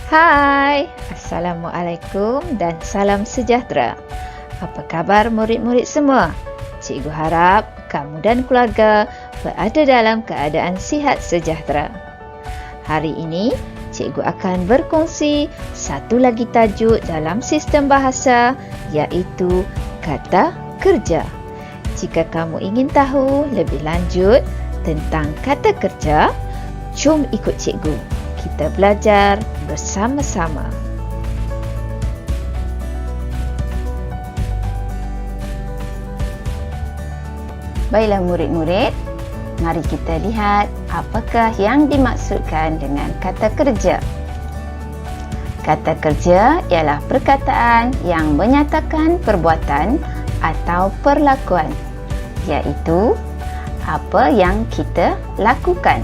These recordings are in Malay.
Hai, Assalamualaikum dan salam sejahtera. Apa khabar murid-murid semua? Cikgu harap kamu dan keluarga berada dalam keadaan sihat sejahtera. Hari ini, cikgu akan berkongsi satu lagi tajuk dalam sistem bahasa, iaitu kata kerja. Jika kamu ingin tahu lebih lanjut tentang kata kerja, jom ikut cikgu. Kita belajar bersama-sama. Baiklah murid-murid, mari kita lihat apakah yang dimaksudkan dengan kata kerja. Kata kerja ialah perkataan yang menyatakan perbuatan atau perlakuan, iaitu apa yang kita lakukan.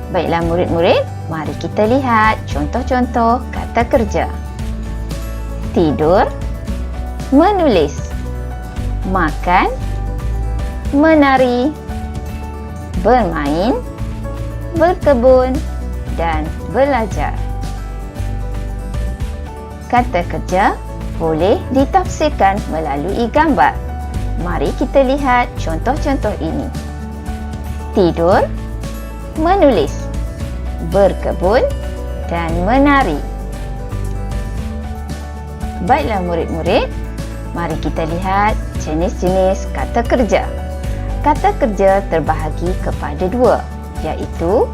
Baiklah murid-murid, mari kita lihat contoh-contoh kata kerja. Tidur, menulis, makan, menari, bermain, berkebun dan belajar. Kata kerja boleh ditafsirkan melalui gambar. Mari kita lihat contoh-contoh ini. Tidur, menulis, berkebun dan menari. Baiklah murid-murid, mari kita lihat jenis-jenis kata kerja. Kata kerja terbahagi kepada dua, iaitu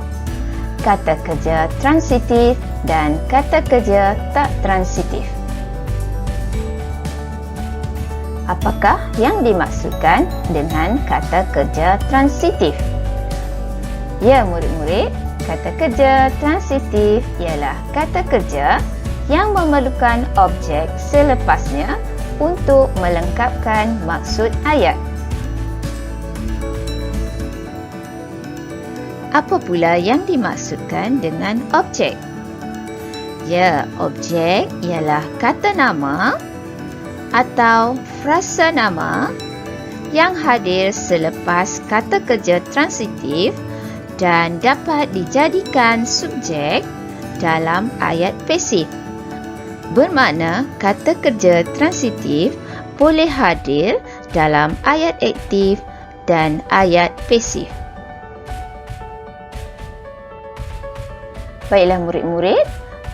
kata kerja transitif dan kata kerja tak transitif. Apakah yang dimaksudkan dengan kata kerja transitif? Ya murid-murid, kata kerja transitif ialah kata kerja yang memerlukan objek selepasnya untuk melengkapkan maksud ayat. Apa pula yang dimaksudkan dengan objek? Ya, objek ialah kata nama atau frasa nama yang hadir selepas kata kerja transitif dan dapat dijadikan subjek dalam ayat pasif. Bermakna kata kerja transitif boleh hadir dalam ayat aktif dan ayat pasif. Baiklah murid-murid,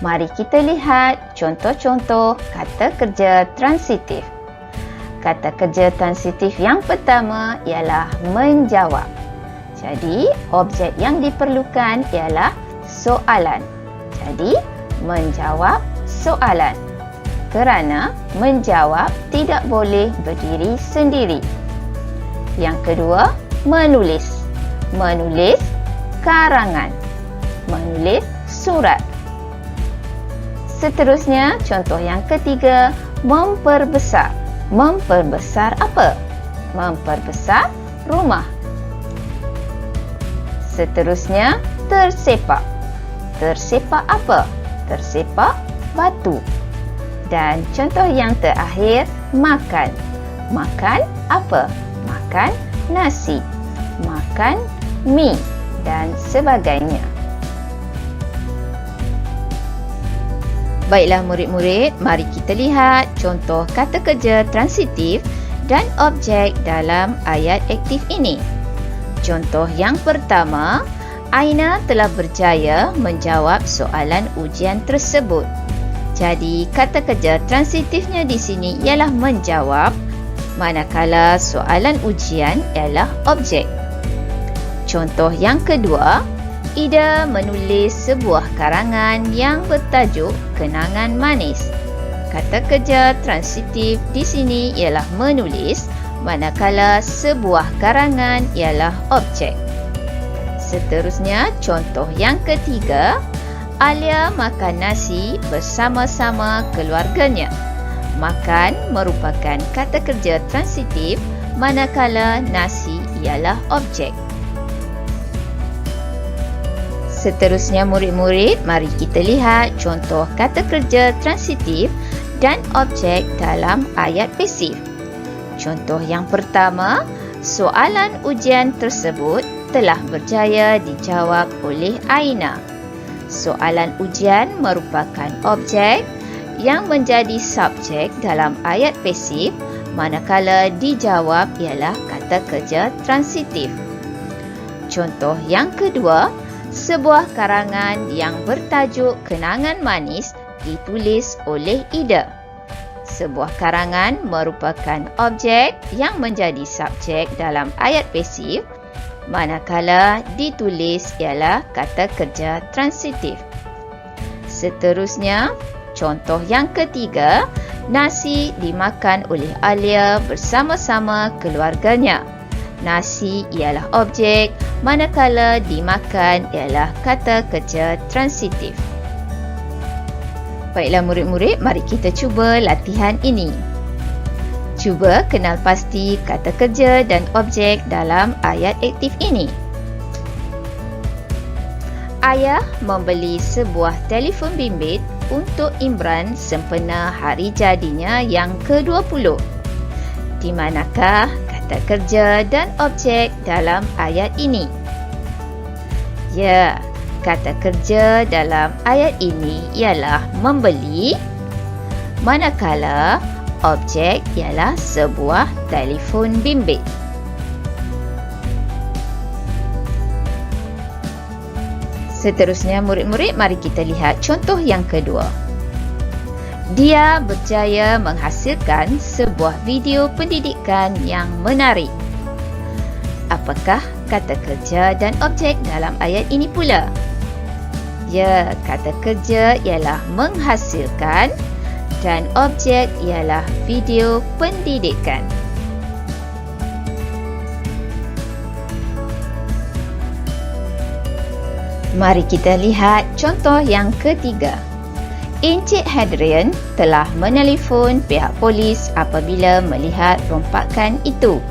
mari kita lihat contoh-contoh kata kerja transitif. Kata kerja transitif yang pertama ialah menjawab. Jadi, objek yang diperlukan ialah soalan. Jadi, menjawab soalan. Kerana menjawab tidak boleh berdiri sendiri. Yang kedua, menulis. Menulis karangan. Menulis surat. Seterusnya, contoh yang ketiga, memperbesar. Memperbesar apa? Memperbesar rumah. Seterusnya, tersepak. Tersepak apa? Tersepak batu. Dan contoh yang terakhir, makan. Makan apa? Makan nasi. Makan mi dan sebagainya. Baiklah murid-murid, mari kita lihat contoh kata kerja transitif dan objek dalam ayat aktif ini. Contoh yang pertama, Aina telah berjaya menjawab soalan ujian tersebut. Jadi, kata kerja transitifnya di sini ialah menjawab, manakala soalan ujian ialah objek. Contoh yang kedua, Ida menulis sebuah karangan yang bertajuk Kenangan Manis. Kata kerja transitif di sini ialah menulis, manakala sebuah karangan ialah objek. Seterusnya, contoh yang ketiga, Alia makan nasi bersama-sama keluarganya. Makan merupakan kata kerja transitif, manakala nasi ialah objek. Seterusnya murid-murid, mari kita lihat contoh kata kerja transitif dan objek dalam ayat pasif. Contoh yang pertama, soalan ujian tersebut telah berjaya dijawab oleh Aina. soalan ujian merupakan objek yang menjadi subjek dalam ayat pasif, manakala dijawab ialah kata kerja transitif. Contoh yang kedua, sebuah karangan yang bertajuk Kenangan Manis ditulis oleh Ida. Sebuah karangan merupakan objek yang menjadi subjek dalam ayat pasif, manakala ditulis ialah kata kerja transitif. Seterusnya, contoh yang ketiga, nasi dimakan oleh Alia bersama-sama keluarganya. Nasi ialah objek, manakala dimakan ialah kata kerja transitif. Baiklah murid-murid, mari kita cuba latihan ini. Cuba kenal pasti kata kerja dan objek dalam ayat aktif ini. Ayah membeli sebuah telefon bimbit untuk Imran sempena hari jadinya yang ke-20. Di manakah kata kerja dan objek dalam ayat ini? Ya, kata kerja dalam ayat ini ialah membeli, manakala objek ialah sebuah telefon bimbit. Seterusnya murid-murid, mari kita lihat contoh yang kedua. Dia berjaya menghasilkan sebuah video pendidikan yang menarik. Apakah kata kerja dan objek dalam ayat ini pula? Ya, kata kerja ialah menghasilkan dan objek ialah video pendidikan. Mari kita lihat contoh yang ketiga. Encik Hadrian telah menelefon pihak polis apabila melihat rompakan itu.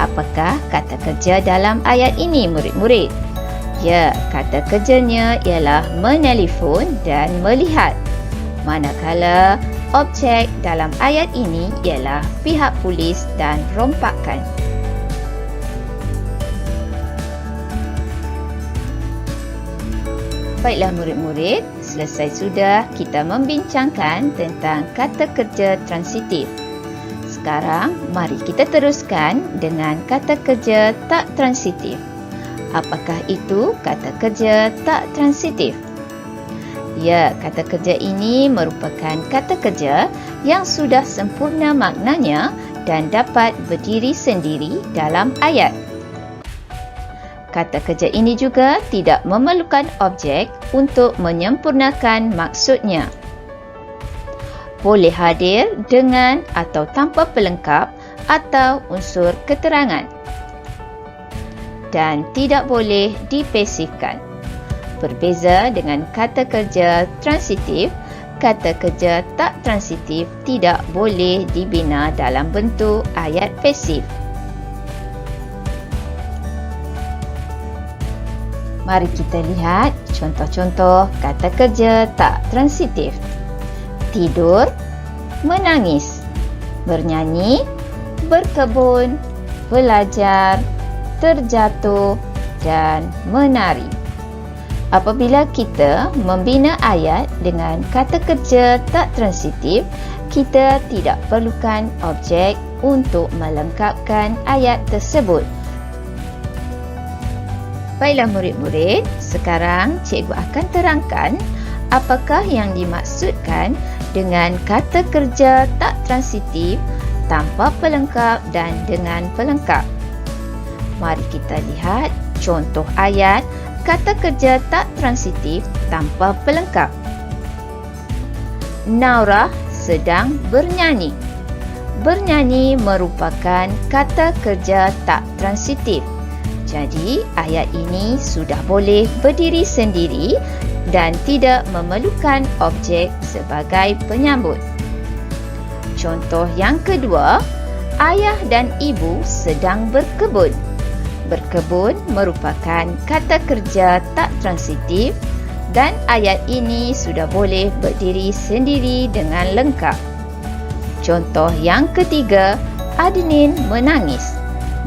Apakah kata kerja dalam ayat ini, murid-murid? Ya, kata kerjanya ialah menelefon dan melihat. Manakala objek dalam ayat ini ialah pihak polis dan rompakan. Baiklah murid-murid, selesai sudah kita membincangkan tentang kata kerja transitif. Sekarang, mari kita teruskan dengan kata kerja tak transitif. Apakah itu kata kerja tak transitif? Ya, kata kerja ini merupakan kata kerja yang sudah sempurna maknanya dan dapat berdiri sendiri dalam ayat. Kata kerja ini juga tidak memerlukan objek untuk menyempurnakan maksudnya. Boleh hadir dengan atau tanpa pelengkap atau unsur keterangan. Dan tidak boleh dipasifkan. Berbeza dengan kata kerja transitif, kata kerja tak transitif tidak boleh dibina dalam bentuk ayat pasif. Mari kita lihat contoh-contoh kata kerja tak transitif. Tidur, menangis, bernyanyi, berkebun, belajar, terjatuh dan menari. Apabila kita membina ayat dengan kata kerja tak transitif, kita tidak perlukan objek untuk melengkapkan ayat tersebut. Baiklah murid-murid, sekarang cikgu akan terangkan apakah yang dimaksudkan dengan kata kerja tak transitif, tanpa pelengkap dan dengan pelengkap. Mari kita lihat contoh ayat kata kerja tak transitif tanpa pelengkap. Naurah sedang bernyanyi. Bernyanyi merupakan kata kerja tak transitif. Jadi, ayat ini sudah boleh berdiri sendiri dan tidak memerlukan objek sebagai penyambut. Contoh yang kedua, ayah dan ibu sedang berkebun. Berkebun merupakan kata kerja tak transitif dan ayat ini sudah boleh berdiri sendiri dengan lengkap. Contoh yang ketiga, Adnin menangis.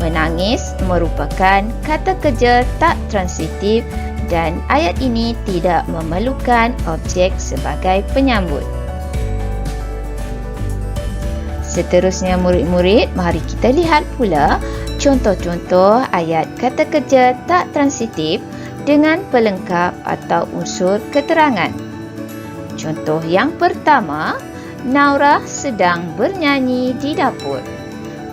Menangis merupakan kata kerja tak transitif dan ayat ini tidak memerlukan objek sebagai penyambut. Seterusnya murid-murid, mari kita lihat pula contoh-contoh ayat kata kerja tak transitif dengan pelengkap atau unsur keterangan. Contoh yang pertama, Naurah sedang bernyanyi di dapur.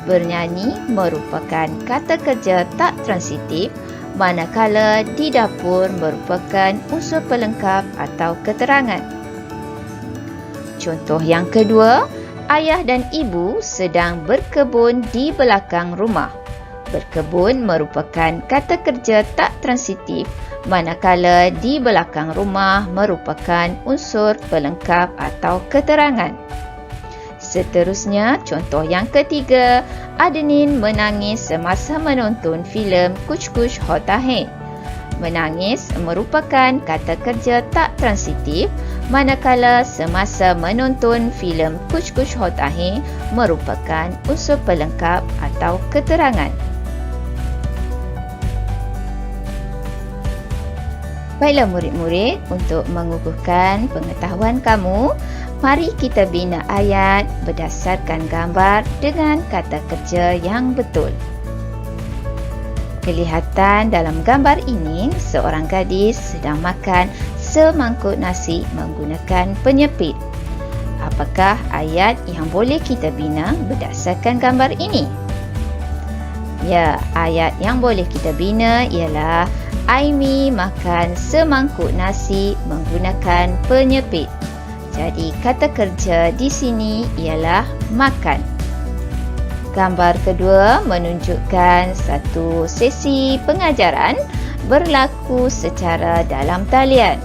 Bernyanyi merupakan kata kerja tak transitif, manakala di dapur merupakan unsur pelengkap atau keterangan. Contoh yang kedua, ayah dan ibu sedang berkebun di belakang rumah. Berkebun merupakan kata kerja tak transitif, manakala di belakang rumah merupakan unsur pelengkap atau keterangan. Seterusnya, contoh yang ketiga, Adenin menangis semasa menonton filem Kuch Kuch Hota Hai. Menangis merupakan kata kerja tak transitif, manakala semasa menonton filem Kuch Kuch Hota Hai merupakan unsur pelengkap atau keterangan. Baiklah murid-murid, untuk mengukuhkan pengetahuan kamu, mari kita bina ayat berdasarkan gambar dengan kata kerja yang betul. Kelihatan dalam gambar ini, seorang gadis sedang makan semangkuk nasi menggunakan penyepit. Apakah ayat yang boleh kita bina berdasarkan gambar ini? Ya, ayat yang boleh kita bina ialah Aimi makan semangkuk nasi menggunakan penyepit. Jadi kata kerja di sini ialah makan. Gambar kedua menunjukkan satu sesi pengajaran berlaku secara dalam talian.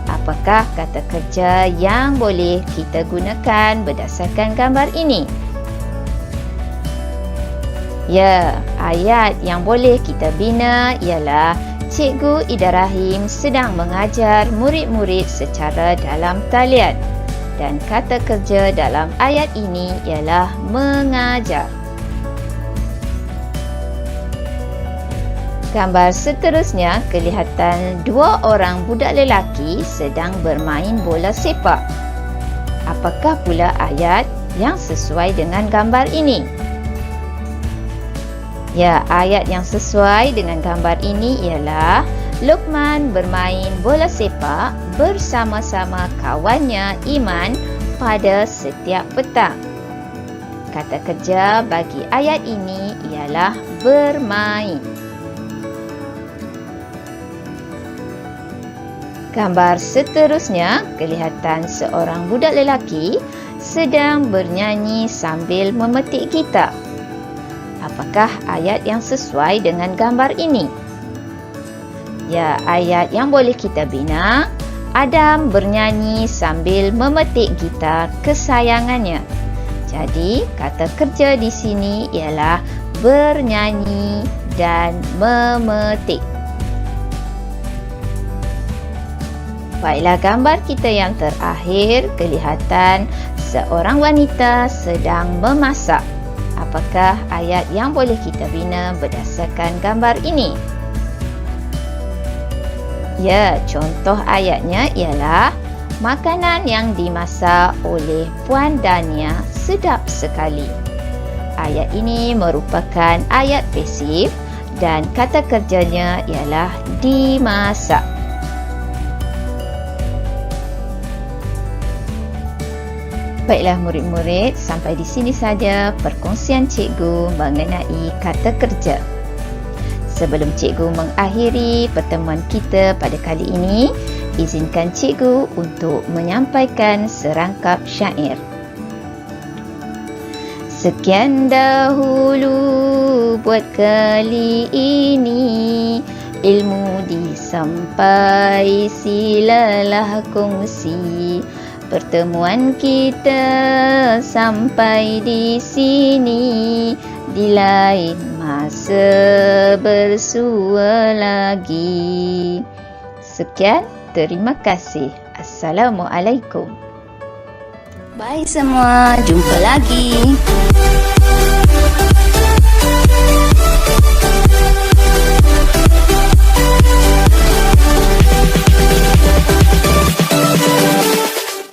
Apakah kata kerja yang boleh kita gunakan berdasarkan gambar ini? Ya, ayat yang boleh kita bina ialah Cikgu Ida Rahim sedang mengajar murid-murid secara dalam talian. Dan kata kerja dalam ayat ini ialah mengajar. Gambar seterusnya kelihatan dua orang budak lelaki sedang bermain bola sepak. Apakah pula ayat yang sesuai dengan gambar ini? Ya, ayat yang sesuai dengan gambar ini ialah Luqman bermain bola sepak bersama-sama kawannya Iman pada setiap petang. Kata kerja bagi ayat ini ialah bermain. Gambar seterusnya kelihatan seorang budak lelaki sedang bernyanyi sambil memetik gitar. Apakah ayat yang sesuai dengan gambar ini? Ya, ayat yang boleh kita bina, Adam bernyanyi sambil memetik gitar kesayangannya. Jadi, kata kerja di sini ialah bernyanyi dan memetik. Baiklah, gambar kita yang terakhir kelihatan seorang wanita sedang memasak. Apakah ayat yang boleh kita bina berdasarkan gambar ini? Ya, contoh ayatnya ialah makanan yang dimasak oleh Puan Dania sedap sekali. Ayat ini merupakan ayat pasif dan kata kerjanya ialah dimasak. Baiklah murid-murid, sampai di sini saja perkongsian cikgu mengenai kata kerja. Sebelum cikgu mengakhiri pertemuan kita pada kali ini, izinkan cikgu untuk menyampaikan serangkap syair. Sekian dahulu buat kali ini, ilmu disampai silalah kongsi. Pertemuan kita sampai di sini, di lain masa bersua lagi. Sekian, terima kasih. Assalamualaikum. Bye semua, jumpa lagi.